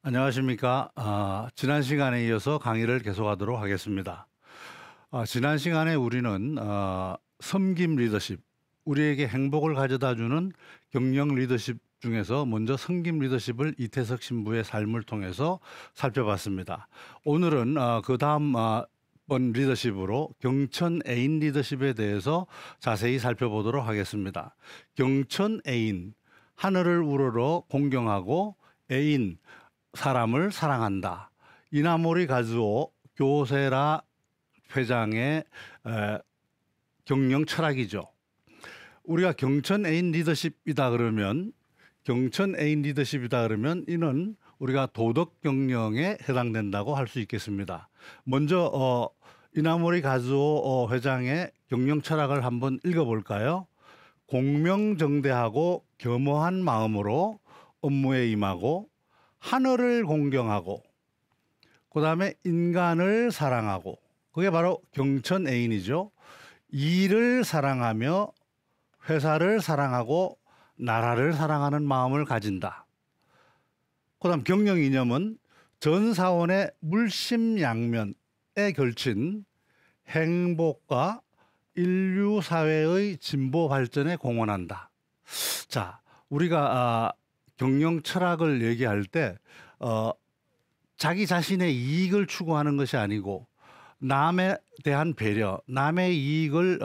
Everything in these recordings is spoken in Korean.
안녕하십니까. 지난 시간에 이어서 강의를 계속하도록 하겠습니다. 지난 시간에 우리는 섬김 리더십, 우리에게 행복을 가져다주는 경영 리더십 중에서 먼저 섬김 리더십을 이태석 신부의 삶을 통해서 살펴봤습니다. 오늘은 그 다음 번 리더십으로 경천 애인 리더십에 대해서 자세히 살펴보도록 하겠습니다. 경천 애인, 하늘을 우러러 공경하고 애인, 사람을 사랑한다. 이나모리 가즈오 교세라 회장의 경영 철학이죠. 우리가 경천 애인 리더십이다 그러면 이는 우리가 도덕 경영에 해당된다고 할 수 있겠습니다. 먼저 이나모리 가즈오 회장의 경영 철학을 한번 읽어볼까요? 공명정대하고 겸허한 마음으로 업무에 임하고 하늘을 공경하고 그 다음에 인간을 사랑하고, 그게 바로 경천 애인이죠. 일을 사랑하며 회사를 사랑하고 나라를 사랑하는 마음을 가진다. 그 다음 경영 이념은 전 사원의 물심양면에 걸친 행복과 인류 사회의 진보 발전에 공헌한다. 자, 우리가 경영 철학을 얘기할 때 자기 자신의 이익을 추구하는 것이 아니고 남에 대한 배려, 남의 이익을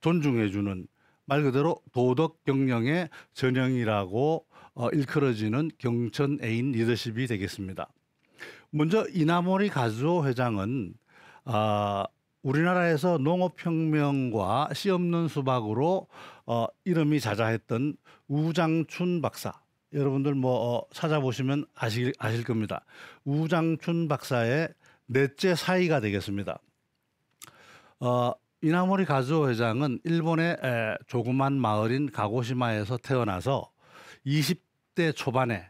존중해주는, 말 그대로 도덕 경영의 전형이라고 일컬어지는 경천 애인 리더십이 되겠습니다. 먼저 이나모리 가즈오 회장은 우리나라에서 농업혁명과 씨 없는 수박으로 이름이 자자했던 우장춘 박사, 여러분들 찾아보시면 아실 겁니다. 우장춘 박사의 넷째 사위가 되겠습니다. 이나모리 가즈오 회장은 일본의 조그만 마을인 가고시마에서 태어나서 20대 초반에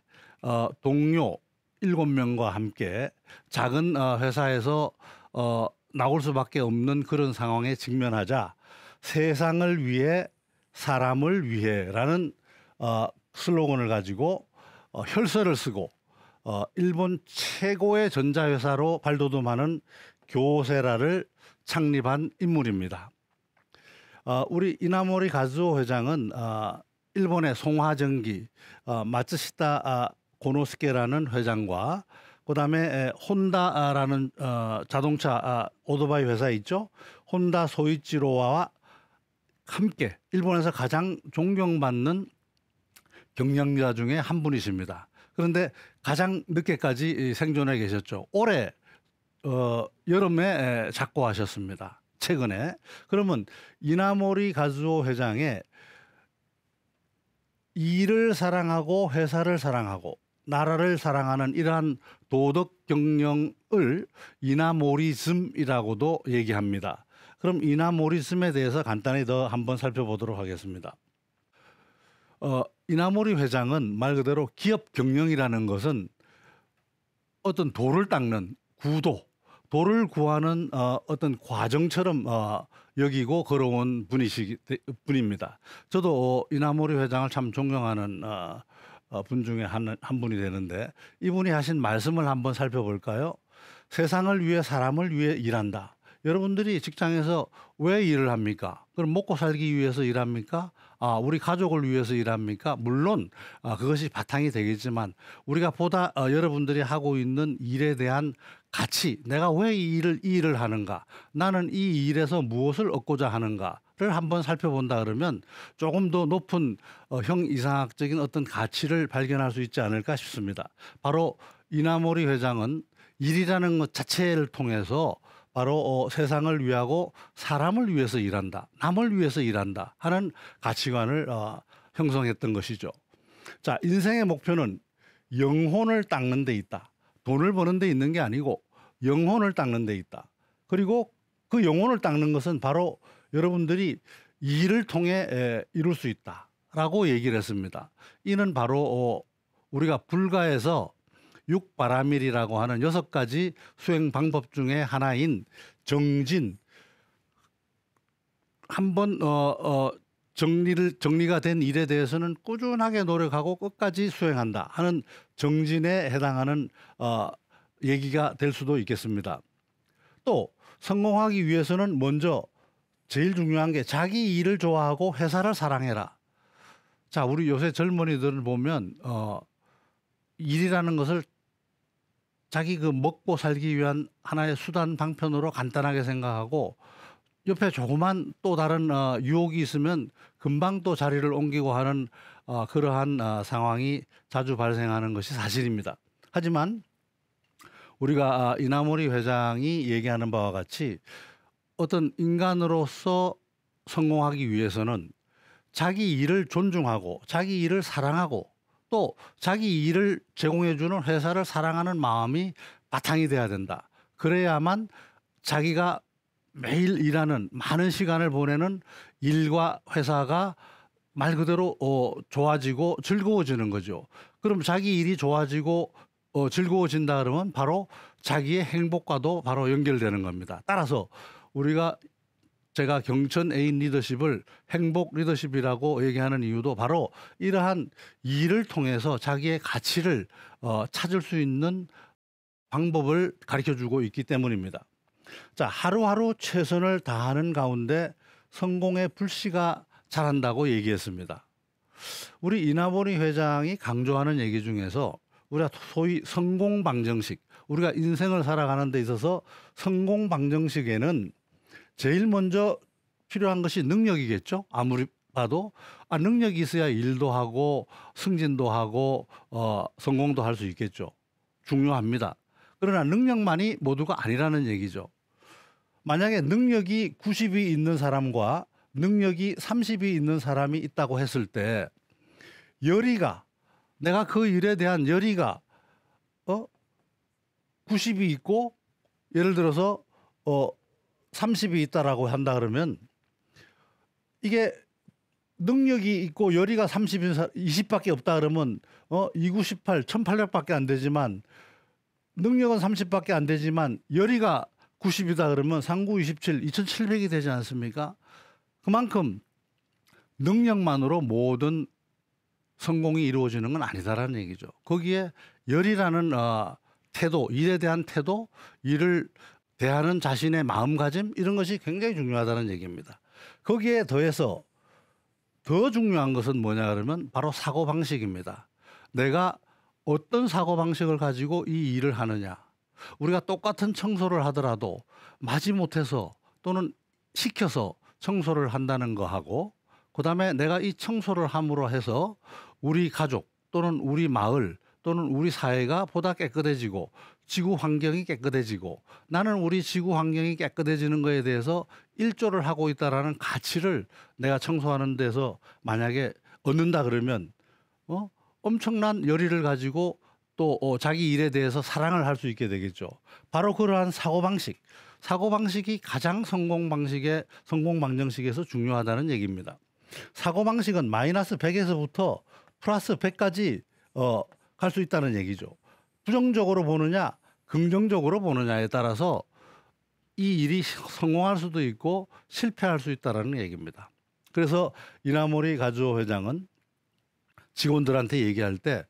동료 7명과 함께 작은 회사에서 나올 수밖에 없는 그런 상황에 직면하자 세상을 위해 사람을 위해라는 슬로건을 가지고 혈서를 쓰고 일본 최고의 전자회사로 발돋움하는 교세라를 창립한 인물입니다. 우리 이나모리 가즈오 회장은 일본의 송화전기, 마츠시타 고노스케라는 회장과 그 다음에 혼다라는 자동차 오토바이 회사 있죠. 혼다 소이치로와 함께 일본에서 가장 존경받는 경영자 중에 한 분이십니다. 그런데 가장 늦게까지 생존해 계셨죠. 올해 여름에 작고하셨습니다. 최근에. 그러면 이나모리 가즈오 회장의 일을 사랑하고 회사를 사랑하고 나라를 사랑하는 이러한 도덕 경영을 이나모리즘이라고도 얘기합니다. 그럼 이나모리즘에 대해서 간단히 더 한번 살펴보도록 하겠습니다. 이나모리 회장은 말 그대로 기업 경영이라는 것은 어떤 돌을 닦는 구도, 돌을 구하는 어떤 과정처럼 여기고 걸어온 분입니다. 저도 이나모리 회장을 참 존경하는 분 중에 한 분이 되는데, 이분이 하신 말씀을 한번 살펴볼까요? 세상을 위해 사람을 위해 일한다. 여러분들이 직장에서 왜 일을 합니까? 그럼 먹고 살기 위해서 일합니까? 우리 가족을 위해서 일합니까? 물론 그것이 바탕이 되겠지만 우리가 보다 여러분들이 하고 있는 일에 대한 가치, 내가 왜 이 일을 하는가, 나는 이 일에서 무엇을 얻고자 하는가를 한번 살펴본다 그러면 조금 더 높은 형이상학적인 어떤 가치를 발견할 수 있지 않을까 싶습니다. 바로 이나모리 회장은 일이라는 것 자체를 통해서 바로 세상을 위하고 사람을 위해서 일한다, 남을 위해서 일한다 하는 가치관을 형성했던 것이죠. 자, 인생의 목표는 영혼을 닦는 데 있다. 돈을 버는 데 있는 게 아니고 영혼을 닦는 데 있다. 그리고 그 영혼을 닦는 것은 바로 여러분들이 일을 통해 이룰 수 있다라고 얘기를 했습니다. 이는 바로 우리가 불가에서 6바라밀이라고 하는 6가지 수행 방법 중에 하나인 정진, 한번 정리가 된 일에 대해서는 꾸준하게 노력하고 끝까지 수행한다 하는 정진에 해당하는 얘기가 될 수도 있겠습니다. 또 성공하기 위해서는 먼저 제일 중요한 게 자기 일을 좋아하고 회사를 사랑해라. 자, 우리 요새 젊은이들을 보면 일이라는 것을 자기 그 먹고 살기 위한 하나의 수단 방편으로 간단하게 생각하고 옆에 조그만 또 다른 유혹이 있으면 금방 또 자리를 옮기고 하는 그러한 상황이 자주 발생하는 것이 사실입니다. 하지만 우리가 이나모리 회장이 얘기하는 바와 같이 어떤 인간으로서 성공하기 위해서는 자기 일을 존중하고 자기 일을 사랑하고 또 자기 일을 제공해주는 회사를 사랑하는 마음이 바탕이 돼야 된다. 그래야만 자기가 매일 일하는 많은 시간을 보내는 일과 회사가 말 그대로 좋아지고 즐거워지는 거죠. 그럼 자기 일이 좋아지고 즐거워진다 그러면 바로 자기의 행복과도 바로 연결되는 겁니다. 따라서 제가 경천 A인 리더십을 행복 리더십이라고 얘기하는 이유도 바로 이러한 일을 통해서 자기의 가치를 찾을 수 있는 방법을 가르쳐주고 있기 때문입니다. 자, 하루하루 최선을 다하는 가운데 성공의 불씨가 자란다고 얘기했습니다. 우리 이나모리 회장이 강조하는 얘기 중에서 우리가 소위 성공 방정식, 우리가 인생을 살아가는 데 있어서 성공 방정식에는 제일 먼저 필요한 것이 능력이겠죠. 아무리 봐도 능력이 있어야 일도 하고 승진도 하고 성공도 할 수 있겠죠. 중요합니다. 그러나 능력만이 모두가 아니라는 얘기죠. 만약에 능력이 90이 있는 사람과 능력이 30이 있는 사람이 있다고 했을 때 내가 그 일에 대한 열의가 90이 있고 예를 들어서 30이 있다라고 한다 그러면 이게 능력이 있고 열의가 20밖에 없다 그러면 298, 1800밖에 안 되지만 능력은 30밖에 안 되지만 열의가 90이다 그러면 3927, 2700이 되지 않습니까? 그만큼 능력만으로 모든 성공이 이루어지는 건 아니다라는 얘기죠. 거기에 열이라는 태도, 일에 대한 태도, 일을 대하는 자신의 마음가짐 이런 것이 굉장히 중요하다는 얘기입니다. 거기에 더해서 더 중요한 것은 뭐냐 그러면 바로 사고방식입니다. 내가 어떤 사고방식을 가지고 이 일을 하느냐. 우리가 똑같은 청소를 하더라도 마지못해서 또는 시켜서 청소를 한다는 거하고 그다음에 내가 이 청소를 함으로 해서 우리 가족 또는 우리 마을 또는 우리 사회가 보다 깨끗해지고 지구 환경이 깨끗해지고 나는 우리 지구 환경이 깨끗해지는 것에 대해서 일조를 하고 있다라는 가치를 내가 청소하는 데서 만약에 얻는다 그러면 엄청난 열의를 가지고 또 자기 일에 대해서 사랑을 할 수 있게 되겠죠. 바로 그러한 사고방식이 가장 성공 방정식에서 중요하다는 얘기입니다. 사고방식은 마이너스 100에서부터 플러스 100까지 갈 수 있다는 얘기죠. 부정적으로 보느냐 긍정적으로 보느냐에 따라서 이 일이 성공할 수도 있고 실패할 수 있다는 얘기입니다. 그래서 이나모리 가즈오 회장은 직원들한테 얘기할 때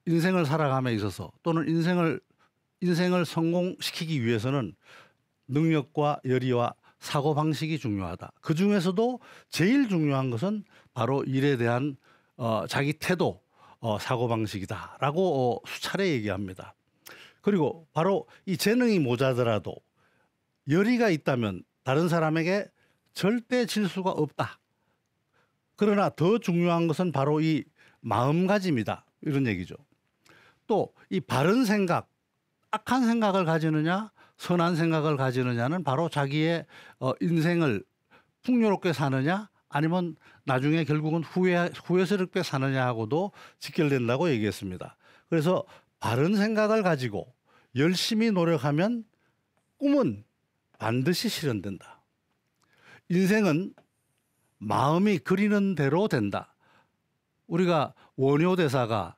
인생을 살아감에 있어서 또는 인생을 성공시키기 위해서는 능력과 열의와 사고방식이 중요하다. 그중에서도 제일 중요한 것은 바로 일에 대한 자기 태도, 사고방식이다라고 수차례 얘기합니다. 그리고 바로 이 재능이 모자더라도 열의가 있다면 다른 사람에게 절대 질 수가 없다. 그러나 더 중요한 것은 바로 이 마음가짐이다. 이런 얘기죠. 또 이 바른 생각, 악한 생각을 가지느냐 선한 생각을 가지느냐는 바로 자기의 인생을 풍요롭게 사느냐 아니면 나중에 결국은 후회스럽게 사느냐하고도 직결된다고 얘기했습니다. 그래서 바른 생각을 가지고 열심히 노력하면 꿈은 반드시 실현된다. 인생은 마음이 그리는 대로 된다. 우리가 원효 대사가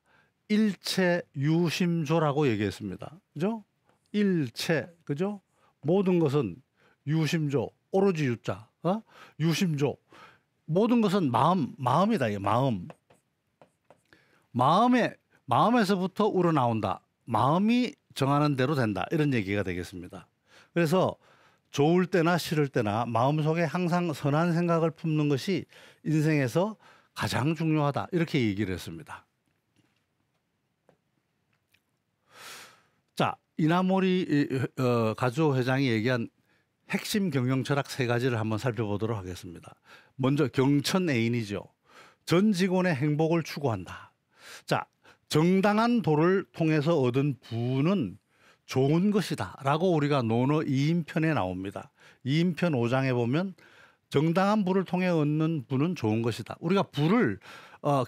일체유심조라고 얘기했습니다. 그죠? 일체, 그죠? 모든 것은 유심조, 오로지 유자, 유심조. 모든 것은 마음이다. 이 마음. 마음에서부터 우러나온다. 마음이 정하는 대로 된다. 이런 얘기가 되겠습니다. 그래서 좋을 때나 싫을 때나 마음속에 항상 선한 생각을 품는 것이 인생에서 가장 중요하다. 이렇게 얘기를 했습니다. 자, 이나모리 가주호 회장이 얘기한 핵심 경영 철학 3가지를 한번 살펴보도록 하겠습니다. 먼저 경천 애인이죠. 전 직원의 행복을 추구한다. 자, 정당한 도를 통해서 얻은 부는 좋은 것이다 라고 우리가 논어 2인편에 나옵니다. 2인편 5장에 보면 정당한 부를 통해 얻는 부는 좋은 것이다. 우리가 부를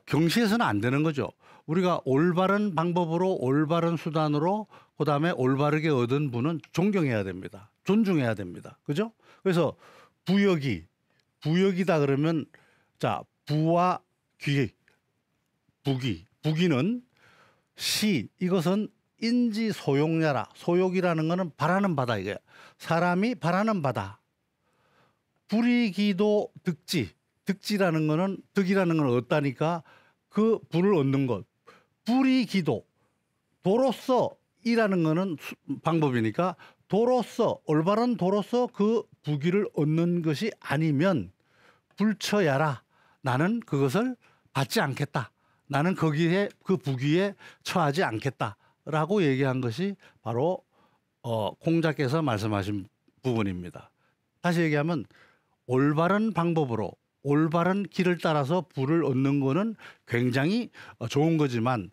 경시해서는 안 되는 거죠. 우리가 올바른 방법으로 올바른 수단으로 그다음에 올바르게 얻은 부는 존경해야 됩니다. 존중해야 됩니다. 그죠? 그래서 부역이다 그러면 자, 부와 부기는 시, 이것은 인지 소용야라. 소욕이라는 것은 바라는 바다. 이게 사람이 바라는 바다. 불이기도 득지라는 것은 득이라는 건 얻다니까 그 부를 얻는 것. 불이기도 도로서 이라는 것은 방법이니까 도로서 올바른 도로서 그 부귀를 얻는 것이 아니면 불처야라. 나는 그것을 받지 않겠다. 나는 거기에 그 부귀에 처하지 않겠다라고 얘기한 것이 바로 공자께서 말씀하신 부분입니다. 다시 얘기하면 올바른 방법으로 올바른 길을 따라서 부를 얻는 거는 굉장히 좋은 거지만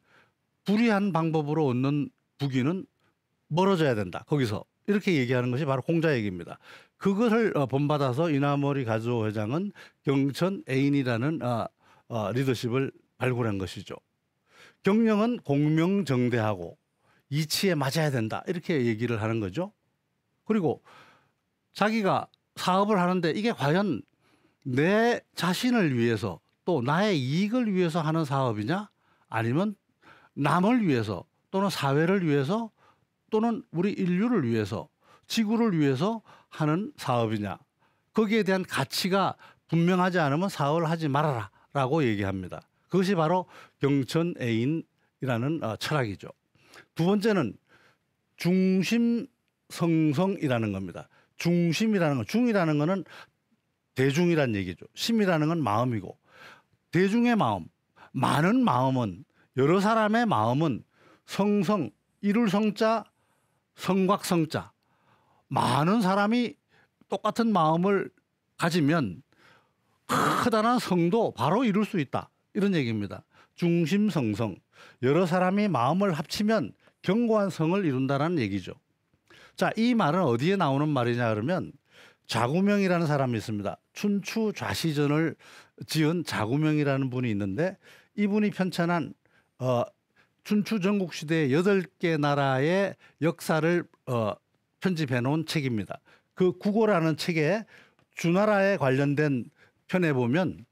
불이한 방법으로 얻는 부귀는 멀어져야 된다. 거기서 이렇게 얘기하는 것이 바로 공자 얘기입니다. 그것을 본받아서 이나모리 가주호 회장은 경천 애인이라는 리더십을 발굴한 것이죠. 경영은 공명정대하고 이치에 맞아야 된다. 이렇게 얘기를 하는 거죠. 그리고 자기가 사업을 하는데 이게 과연 내 자신을 위해서 또 나의 이익을 위해서 하는 사업이냐 아니면 남을 위해서 또는 사회를 위해서 또는 우리 인류를 위해서 지구를 위해서 하는 사업이냐. 거기에 대한 가치가 분명하지 않으면 사업을 하지 말아라 라고 얘기합니다. 그것이 바로 경천애인이라는 철학이죠. 두 번째는 중심성성이라는 겁니다. 중이라는 것은 대중이란 얘기죠. 심이라는 건 마음이고 대중의 마음, 많은 마음은 여러 사람의 마음은 성성, 이룰 성자, 성곽성자 많은 사람이 똑같은 마음을 가지면 커다란 성도 바로 이룰 수 있다. 이런 얘기입니다. 중심성성. 여러 사람이 마음을 합치면 견고한 성을 이룬다는 얘기죠. 자, 이 말은 어디에 나오는 말이냐 그러면 자구명이라는 사람이 있습니다. 춘추 좌시전을 지은 자구명이라는 분이 있는데 이분이 편찬한 춘추 전국시대의 8개 나라의 역사를 편집해 놓은 책입니다. 그 국어라는 책에 주나라에 관련된 편에 보면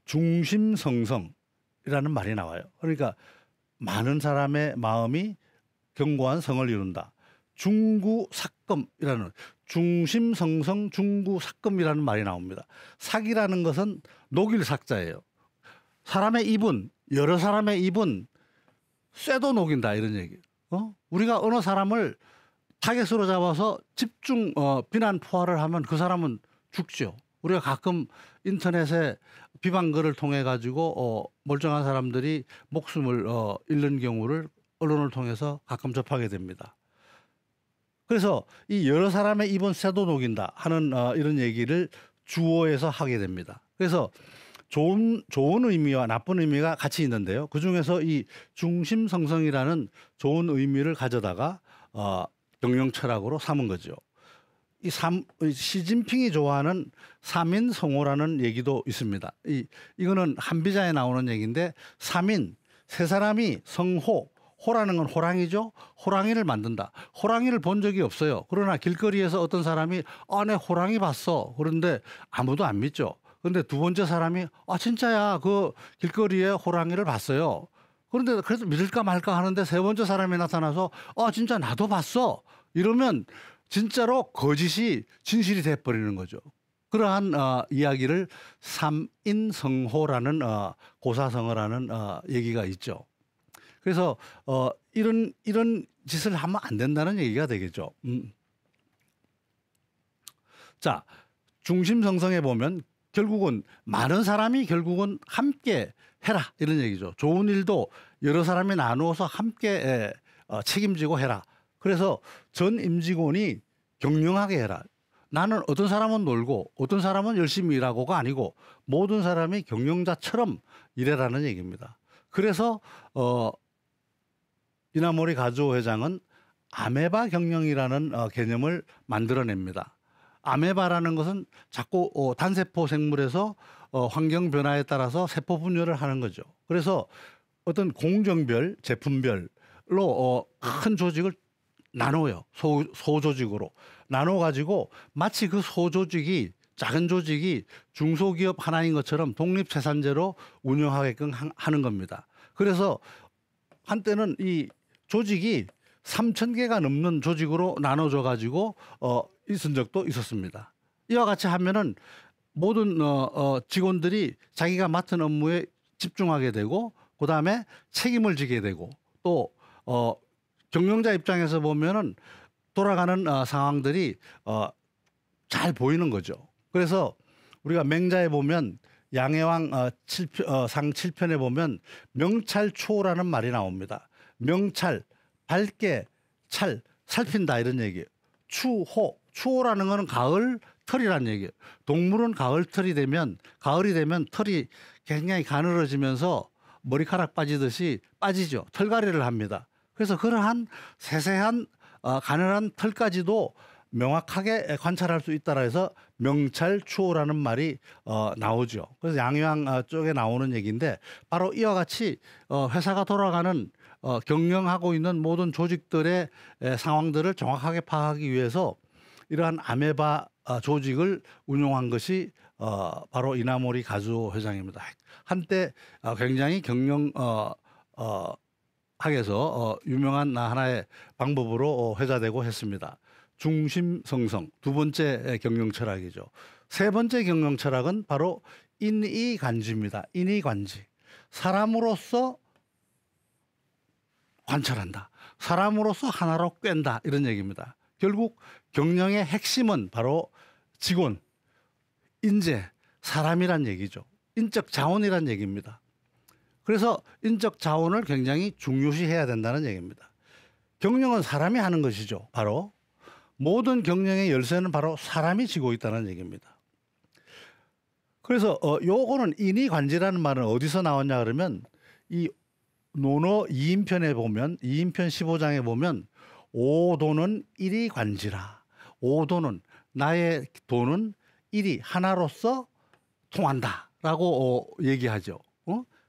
중심성성이라는 말이 나와요. 그러니까 많은 사람의 마음이 견고한 성을 이룬다. 중구삭금이라는 중심성성 중구삭금이라는 말이 나옵니다. 삭이라는 것은 녹일 삭자예요. 사람의 입은 여러 사람의 입은 쇠도 녹인다 이런 얘기예요. 우리가 어느 사람을 타겟으로 잡아서 집중 비난 포화를 하면 그 사람은 죽죠. 우리가 가끔 인터넷에 비방글을 통해 가지고 멀쩡한 사람들이 목숨을 잃는 경우를 언론을 통해서 가끔 접하게 됩니다. 그래서 이 여러 사람의 입은 쇠도 녹인다 하는 이런 얘기를 주어에서 하게 됩니다. 그래서 좋은 의미와 나쁜 의미가 같이 있는데요. 그중에서 이 중심성성이라는 좋은 의미를 가져다가 경영 철학으로 삼은 거죠. 시진핑이 좋아하는 삼인성호라는 얘기도 있습니다. 이거는 한비자에 나오는 얘기인데 삼인, 세 사람이 성호, 호라는 건 호랑이죠. 호랑이를 만든다. 호랑이를 본 적이 없어요. 그러나 길거리에서 어떤 사람이 내 호랑이 봤어. 그런데 아무도 안 믿죠. 그런데 두 번째 사람이 진짜야. 그 길거리에 호랑이를 봤어요. 그런데 그래도 믿을까 말까 하는데 세 번째 사람이 나타나서 진짜 나도 봤어. 이러면 진짜로 거짓이 진실이 돼버리는 거죠. 그러한 이야기를 삼인성호라는 고사성어라는 얘기가 있죠. 그래서 이런 짓을 하면 안 된다는 얘기가 되겠죠. 자, 중심성성에 보면 결국은 많은 사람이 결국은 함께 해라 이런 얘기죠. 좋은 일도 여러 사람이 나누어서 함께 책임지고 해라. 그래서 전 임직원이 경영하게 해라. 나는 어떤 사람은 놀고 어떤 사람은 열심히 일하고가 아니고 모든 사람이 경영자처럼 일해라는 얘기입니다. 그래서 이나모리 가즈오 회장은 아메바 경영이라는 개념을 만들어냅니다. 아메바라는 것은 자꾸 단세포 생물에서 환경 변화에 따라서 세포 분열을 하는 거죠. 그래서 어떤 공정별, 제품별로 큰 조직을 나눠요. 소조직으로 나눠가지고 마치 그 소조직이 작은 조직이 중소기업 하나인 것처럼 독립생산제로 운영하게끔 하는 겁니다. 그래서 한때는 이 조직이 3,000개가 넘는 조직으로 나눠져 가지고 있은 적도 있었습니다. 이와 같이 하면은 모든 직원들이 자기가 맡은 업무에 집중하게 되고 그다음에 책임을 지게 되고 또 경영자 입장에서 보면은 돌아가는 상황들이 잘 보이는 거죠. 그래서 우리가 맹자에 보면 양해왕 상 7편에 보면 명찰초라는 말이 나옵니다. 명찰, 밝게 찰, 살핀다 이런 얘기예요. 추호, 추호라는 거는 가을, 털이라는 얘기예요. 동물은 가을이 되면 털이 굉장히 가늘어지면서 머리카락 빠지듯이 빠지죠. 털갈이를 합니다. 그래서 그러한 세세한 가늘한 털까지도 명확하게 관찰할 수 있다라 해서 명찰추호라는 말이 나오죠. 그래서 양유왕 쪽에 나오는 얘기인데 바로 이와 같이 회사가 돌아가는 경영하고 있는 모든 조직들의 상황들을 정확하게 파악하기 위해서 이러한 아메바 조직을 운용한 것이 바로 이나모리 가즈오 회장입니다. 한때 굉장히 경영 학에서 유명한 하나의 방법으로 회자되고 했습니다. 중심성성 두 번째 경영 철학이죠. 세 번째 경영 철학은 바로 인의관지입니다. 인의관지. 사람으로서 관찰한다. 사람으로서 하나로 꿰다 이런 얘기입니다. 결국 경영의 핵심은 바로 직원, 인재, 사람이란 얘기죠. 인적 자원이란 얘기입니다. 그래서 인적 자원을 굉장히 중요시해야 된다는 얘기입니다. 경영은 사람이 하는 것이죠. 바로 모든 경영의 열쇠는 바로 사람이 쥐고 있다는 얘기입니다. 그래서 요거는 인의관지라는 말은 어디서 나왔냐 그러면 이 논어 2인편에 보면 2인편 15장에 보면 오도는 일이관지라. 오도는 나의 도는 일이 하나로서 통한다라고 얘기하죠.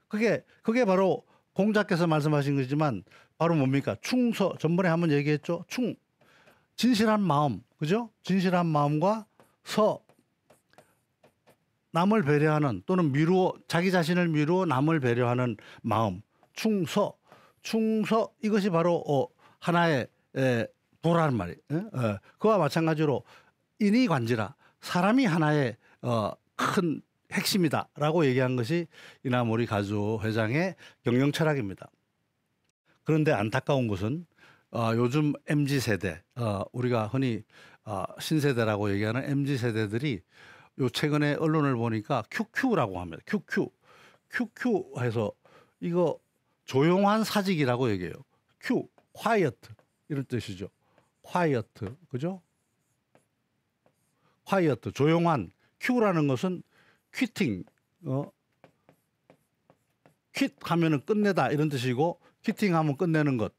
그게 바로 공자께서 말씀하신 거지만 바로 뭡니까? 충서 전번에 한번 얘기했죠. 진실한 마음, 그죠? 진실한 마음과 서 남을 배려하는 또는 자기 자신을 미루어 남을 배려하는 마음, 충서 이것이 바로 하나의 도라는 말이에요. 그와 마찬가지로 인의관지라 사람이 하나의 큰 핵심이다라고 얘기한 것이 이나모리 가즈오 회장의 경영 철학입니다. 그런데 안타까운 것은 요즘 MZ세대 우리가 흔히 신세대라고 얘기하는 MZ세대들이 요 최근에 언론을 보니까 QQ라고 합니다. QQ 해서 이거 조용한 사직이라고 얘기해요. quiet 이런 뜻이죠. quiet 그죠? quiet 조용한 Q라는 것은 quitting quit 하면은 끝내다 이런 뜻이고 quitting 하면 끝내는 것.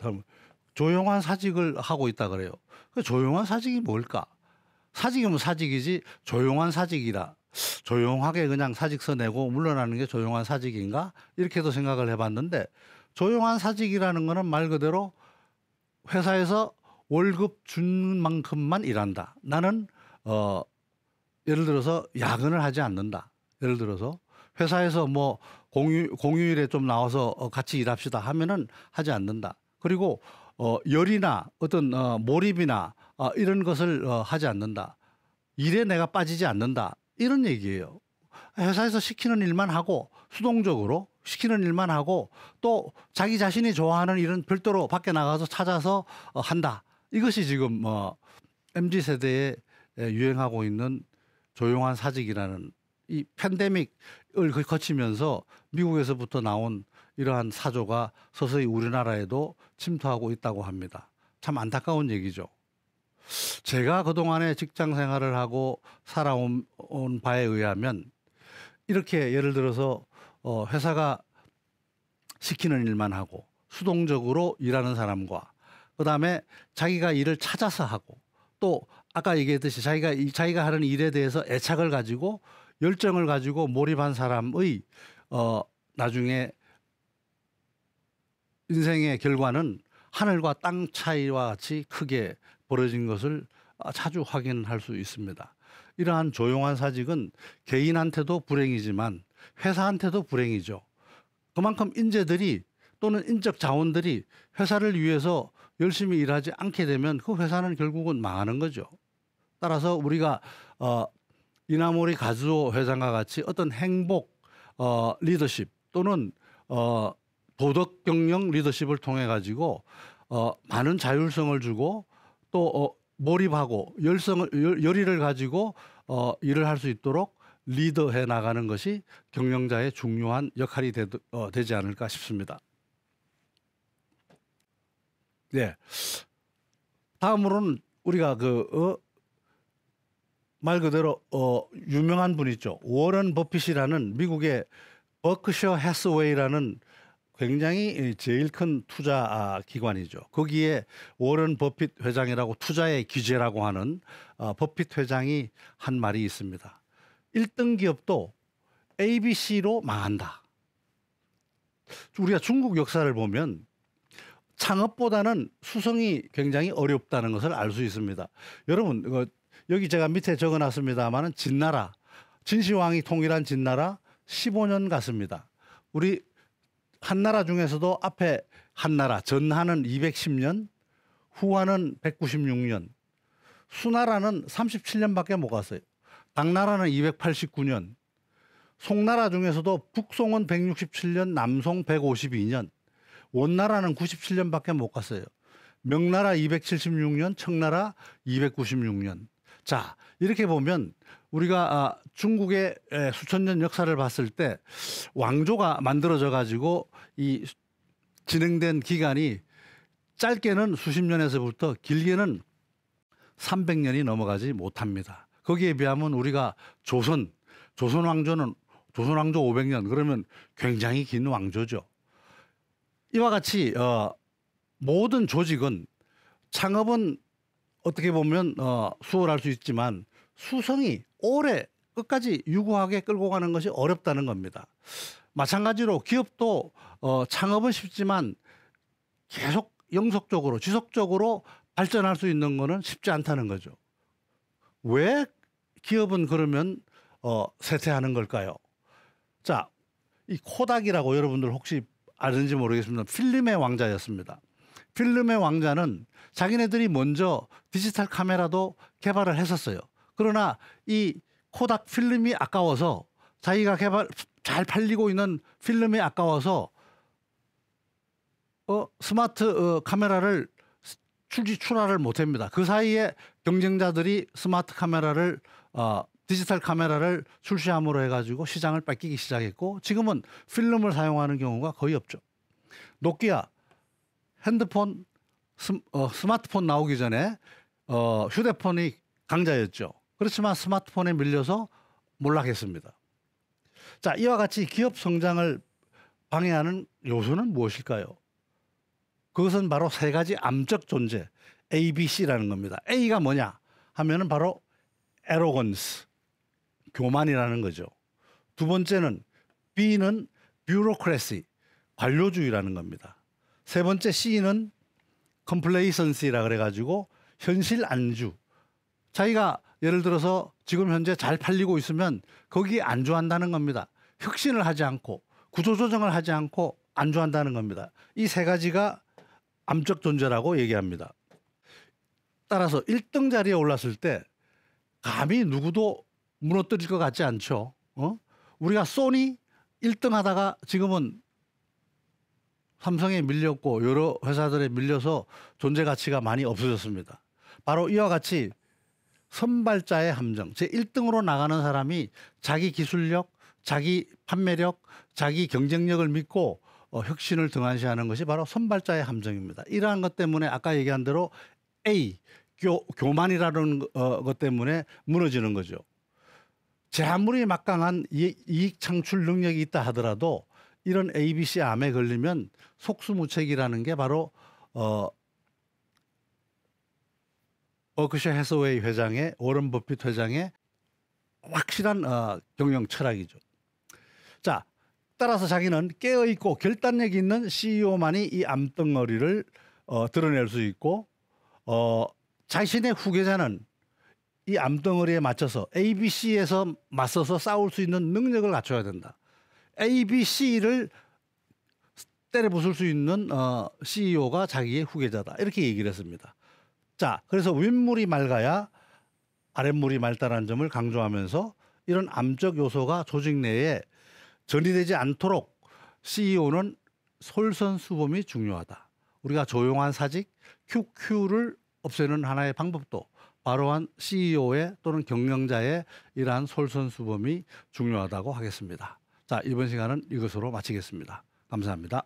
조용한 사직을 하고 있다 그래요. 그 조용한 사직이 뭘까? 사직이면 사직이지 조용한 사직이라 조용하게 그냥 사직서 내고 물러나는 게 조용한 사직인가? 이렇게도 생각을 해봤는데 조용한 사직이라는 거는 말 그대로 회사에서 월급 주는 만큼만 일한다. 나는 예를 들어서 야근을 하지 않는다. 예를 들어서 회사에서 뭐 공휴일에 좀 나와서 같이 일합시다 하면은 하지 않는다. 그리고 열이나 어떤 몰입이나 이런 것을 하지 않는다. 일에 내가 빠지지 않는다. 이런 얘기예요. 회사에서 시키는 일만 하고 수동적으로 시키는 일만 하고 또 자기 자신이 좋아하는 일은 별도로 밖에 나가서 찾아서 한다. 이것이 지금 MZ 세대에 유행하고 있는 조용한 사직이라는 이 팬데믹을 거치면서 미국에서부터 나온 이러한 사조가 서서히 우리나라에도 침투하고 있다고 합니다. 참 안타까운 얘기죠. 제가 그동안에 직장 생활을 하고 살아온 바에 의하면 이렇게 예를 들어서 회사가 시키는 일만 하고 수동적으로 일하는 사람과 그다음에 자기가 일을 찾아서 하고 또 아까 얘기했듯이 자기가 하는 일에 대해서 애착을 가지고 열정을 가지고 몰입한 사람의 나중에 인생의 결과는 하늘과 땅 차이와 같이 크게 벌어진 것을 자주 확인할 수 있습니다. 이러한 조용한 사직은 개인한테도 불행이지만 회사한테도 불행이죠. 그만큼 인재들이 또는 인적 자원들이 회사를 위해서 열심히 일하지 않게 되면 그 회사는 결국은 망하는 거죠. 따라서 우리가 이나모리 가즈오 회장과 같이 어떤 행복 리더십 또는 도덕 경영 리더십을 통해 가지고 많은 자율성을 주고 또 몰입하고 열의를 가지고 일을 할 수 있도록 리더해 나가는 것이 경영자의 중요한 역할이 되지 않을까 싶습니다. 네. 다음으로는 우리가 말 그대로 유명한 분 있죠. 워런 버핏이라는 미국의 버크셔 해스웨이라는 굉장히 제일 큰 투자 기관이죠. 거기에 워런 버핏 회장이라고 투자의 기재라고 하는 버핏 회장이 한 말이 있습니다. 1등 기업도 ABC로 망한다. 우리가 중국 역사를 보면 창업보다는 수성이 굉장히 어렵다는 것을 알 수 있습니다. 여러분 여기 제가 밑에 적어놨습니다마는 진나라, 진시황이 통일한 진나라 15년 갔습니다. 우리 한나라 중에서도 앞에 한나라 전하는 210년, 후하는 196년, 수나라는 37년밖에 못 갔어요. 당나라는 289년, 송나라 중에서도 북송은 167년, 남송 152년, 원나라는 97년밖에 못 갔어요. 명나라 276년, 청나라 296년. 자, 이렇게 보면 우리가 중국의 수천 년 역사를 봤을 때 왕조가 만들어져 가지고 이 진행된 기간이 짧게는 수십 년에서부터 길게는 300년이 넘어가지 못합니다. 거기에 비하면 우리가 조선 왕조 500년 그러면 굉장히 긴 왕조죠. 이와 같이 모든 조직은 창업은 어떻게 보면 수월할 수 있지만 수성이 오래 끝까지 유구하게 끌고 가는 것이 어렵다는 겁니다. 마찬가지로 기업도 창업은 쉽지만 계속 영속적으로 지속적으로 발전할 수 있는 것은 쉽지 않다는 거죠. 왜 기업은 그러면 쇠퇴하는 걸까요? 자, 이 코닥이라고 여러분들 혹시 아는지 모르겠습니다. 필름의 왕자였습니다. 필름의 왕자는 자기네들이 먼저 디지털 카메라도 개발을 했었어요. 그러나 이 코닥 필름이 아까워서 자기가 잘 팔리고 있는 필름이 아까워서 스마트 카메라를 출하를 못합니다. 그 사이에 경쟁자들이 스마트 카메라를 디지털 카메라를 출시함으로 해가지고 시장을 뺏기기 시작했고 지금은 필름을 사용하는 경우가 거의 없죠. 노키아 핸드폰 스마트폰 나오기 전에 휴대폰이 강자였죠. 그렇지만 스마트폰에 밀려서 몰락했습니다. 자, 이와 같이 기업 성장을 방해하는 요소는 무엇일까요? 그것은 바로 세 가지 암적 존재 ABC라는 겁니다. A가 뭐냐 하면은 바로 arrogance 교만이라는 거죠. 두 번째는 B는 bureaucracy 관료주의라는 겁니다. 세 번째 C는 complacency라 그래가지고 현실 안주. 자기가 예를 들어서 지금 현재 잘 팔리고 있으면 거기에 안주한다는 겁니다. 혁신을 하지 않고 구조조정을 하지 않고 안주한다는 겁니다. 이 세 가지가 암적 존재라고 얘기합니다. 따라서 1등 자리에 올랐을 때 감히 누구도 무너뜨릴 것 같지 않죠? 우리가 소니 1등 하다가 지금은 삼성에 밀렸고 여러 회사들에 밀려서 존재 가치가 많이 없어졌습니다. 바로 이와 같이 선발자의 함정, 제 1등으로 나가는 사람이 자기 기술력, 자기 판매력, 자기 경쟁력을 믿고 혁신을 등한시하는 것이 바로 선발자의 함정입니다. 이러한 것 때문에 아까 얘기한 대로 A, 교만이라는 것 때문에 무너지는 거죠. 제 아무리 막강한 이익 창출 능력이 있다 하더라도 이런 ABC 암에 걸리면 속수무책이라는 게 바로 버크셔 해서웨이 회장의 워런 버핏 회장의 확실한 경영 철학이죠. 자, 따라서 자기는 깨어있고 결단력 있는 CEO만이 이 암덩어리를 드러낼 수 있고 자신의 후계자는 이 암덩어리에 맞춰서 ABC에서 맞서서 싸울 수 있는 능력을 갖춰야 된다. ABC를 때려 부술 수 있는 CEO가 자기의 후계자다. 이렇게 얘기를 했습니다. 자, 그래서 윗물이 맑아야 아랫물이 맑다는 점을 강조하면서 이런 암적 요소가 조직 내에 전이되지 않도록 CEO는 솔선수범이 중요하다. 우리가 조용한 사직, QQ를 없애는 하나의 방법도 바로한 CEO의 또는 경영자의 이러한 솔선수범이 중요하다고 하겠습니다. 자, 이번 시간은 이것으로 마치겠습니다. 감사합니다.